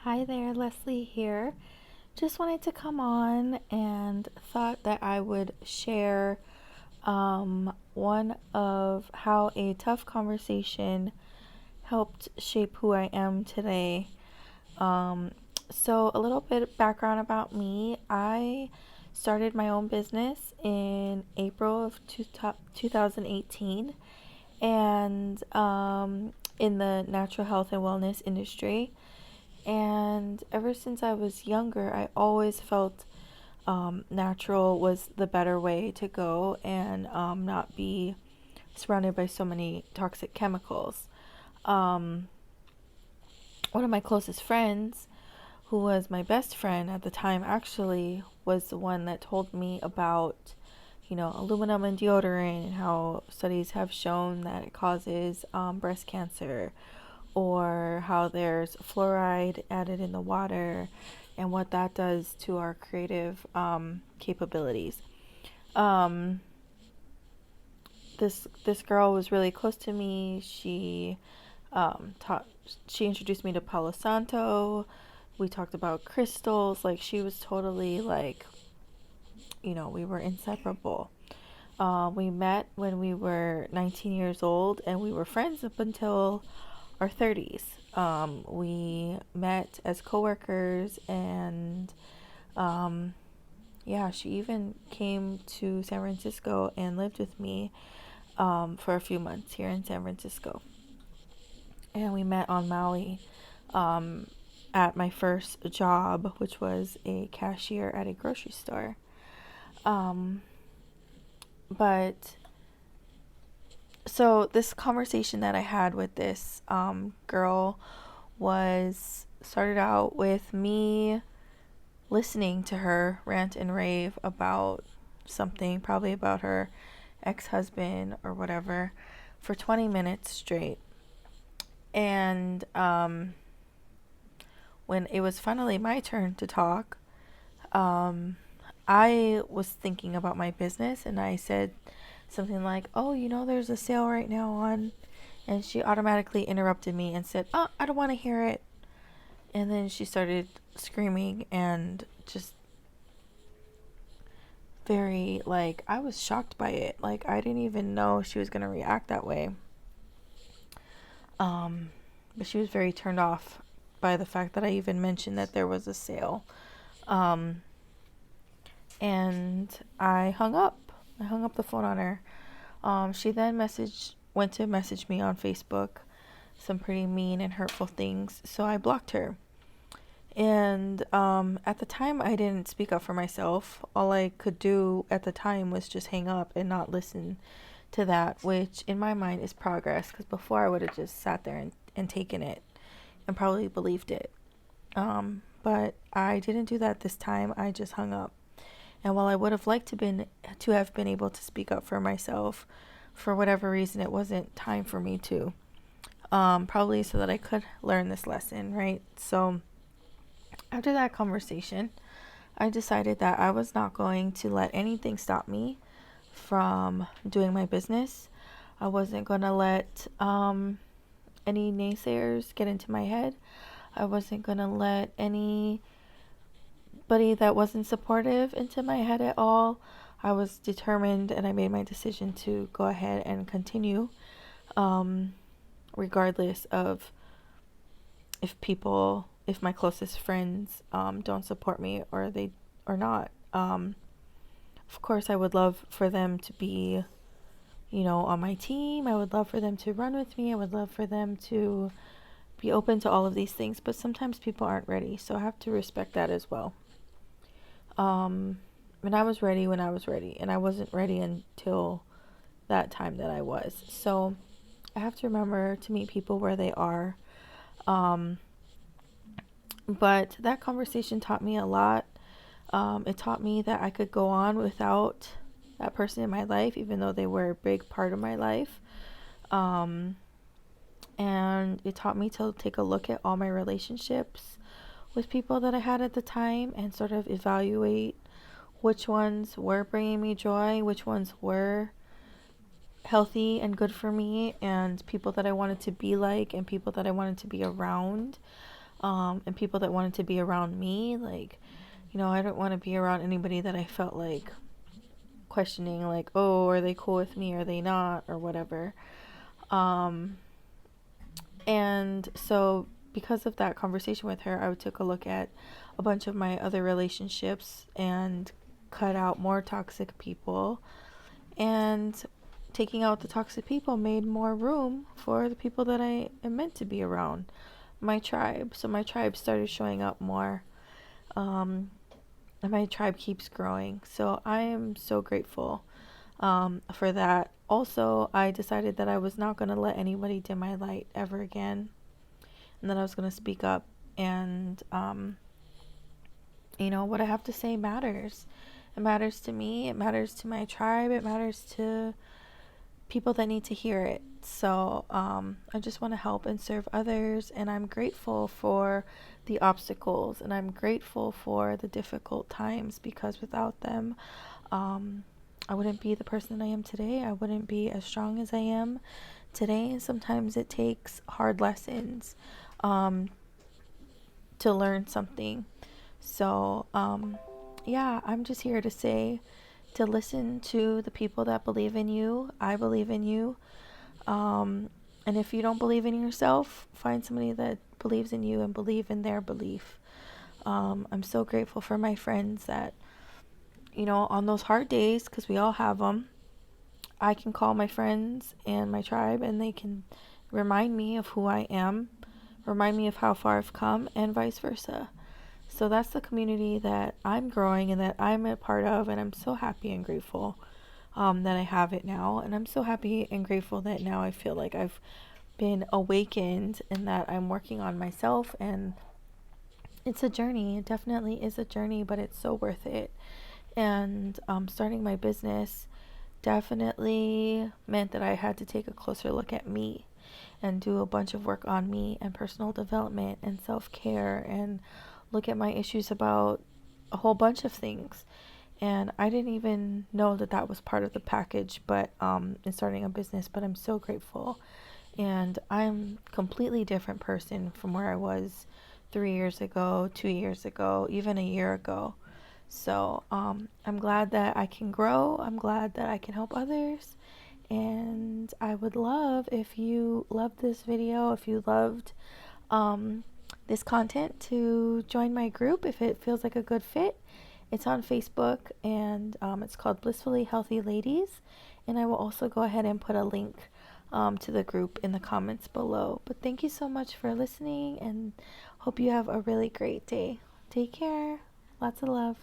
Hi there, Leslie here. Just wanted to come on and thought that I would share one of how a tough conversation helped shape who I am today. Um, so, a little bit of background about me. I started my own business in April of 2018 and in the natural health and wellness industry. And ever since I was younger, I always felt natural was the better way to go and not be surrounded by so many toxic chemicals. Um, One of my closest friends, who was my best friend at the time, actually was the one that told me about, aluminum in deodorant and how studies have shown that it causes breast cancer, or how there's fluoride added in the water and what that does to our creative capabilities. Um, this girl was really close to me. Taught she introduced me to Palo Santo. We talked about crystals. Like, she was totally like, we were inseparable. We met when we were 19 years old, and we were friends up until our 30s. We met as coworkers, and yeah, she even came to San Francisco and lived with me for a few months here in San Francisco. And we met on Maui at my first job, which was a cashier at a grocery store. Um, but so this conversation that I had with this girl was started out with me listening to her rant and rave about something, probably about her ex-husband or whatever, for 20 minutes straight. And when it was finally my turn to talk, I was thinking about my business, and I said something like, "Oh, there's a sale right now on," and she automatically interrupted me and said, "Oh, I don't want to hear it." And then she started screaming, and just very, like, I was shocked by it. Like, I didn't even know she was going to react that way. But she was very turned off by the fact that I even mentioned that there was a sale. And I hung up. I hung up the phone on her. She then went to message me on Facebook some pretty mean and hurtful things, so I blocked her. And at the time, I didn't speak up for myself. All I could do at the time was just hang up and not listen to that, which in my mind is progress, because before I would have just sat there and taken it and probably believed it. But I didn't do that this time. I just hung up. And while I would have liked to have been able to speak up for myself, for whatever reason, it wasn't time for me to. Probably so that I could learn this lesson, right? So after that conversation, I decided that I was not going to let anything stop me from doing my business. I wasn't going to let any naysayers get into my head. I wasn't going to let anybody that wasn't supportive into my head at all. I was determined, and I made my decision to go ahead and continue, regardless of if my closest friends don't support me or not. Of course, I would love for them to be, on my team. I would love for them to run with me. I would love for them to be open to all of these things. But sometimes people aren't ready, so I have to respect that as well. And I was ready when I was ready, and I wasn't ready until that time that I was. So I have to remember to meet people where they are. But that conversation taught me a lot. It taught me that I could go on without that person in my life, even though they were a big part of my life. And it taught me to take a look at all my relationships with people that I had at the time and sort of evaluate which ones were bringing me joy, which ones were healthy and good for me, and people that I wanted to be like and people that I wanted to be around. and people that wanted to be around me. Like, I don't want to be around anybody that I felt like questioning, like, oh, are they cool with me? Are they not? Or whatever. Um, and so because of that conversation with her, I took a look at a bunch of my other relationships and cut out more toxic people. And taking out the toxic people made more room for the people that I am meant to be around, my tribe. So my tribe started showing up more. And my tribe keeps growing. So I am so grateful for that. Also, I decided that I was not going to let anybody dim my light ever again, and that I was going to speak up. And, what I have to say matters. It matters to me, it matters to my tribe, it matters to people that need to hear it. So I just want to help and serve others, and I'm grateful for the obstacles, and I'm grateful for the difficult times, because without them, I wouldn't be the person I am today. I wouldn't be as strong as I am today. Sometimes it takes hard lessons to learn something. So yeah, I'm just here to say, to listen to the people that believe in you. I believe in you. And if you don't believe in yourself, find somebody that believes in you and believe in their belief. I'm so grateful for my friends that, on those hard days, because we all have them, I can call my friends and my tribe, and they can remind me of who I am, remind me of how far I've come, and vice versa. So that's the community that I'm growing and that I'm a part of, and I'm so happy and grateful that I have it now. And I'm so happy and grateful that now I feel like I've been awakened and that I'm working on myself. And it's a journey. It definitely is a journey, but it's so worth it. And starting my business definitely meant that I had to take a closer look at me and do a bunch of work on me and personal development and self-care, and look at my issues about a whole bunch of things. And I didn't even know that that was part of the package, but in starting a business. But I'm so grateful, and I'm a completely different person from where I was 3 years ago, 2 years ago, even a year ago. So I'm glad that I can grow. I'm glad that I can help others. And I would love if you loved this video, if you loved this content, to join my group if it feels like a good fit. It's on Facebook, and it's called Blissfully Healthy Ladies. And I will also go ahead and put a link to the group in the comments below. But thank you so much for listening, and hope you have a really great day. Take care. Lots of love.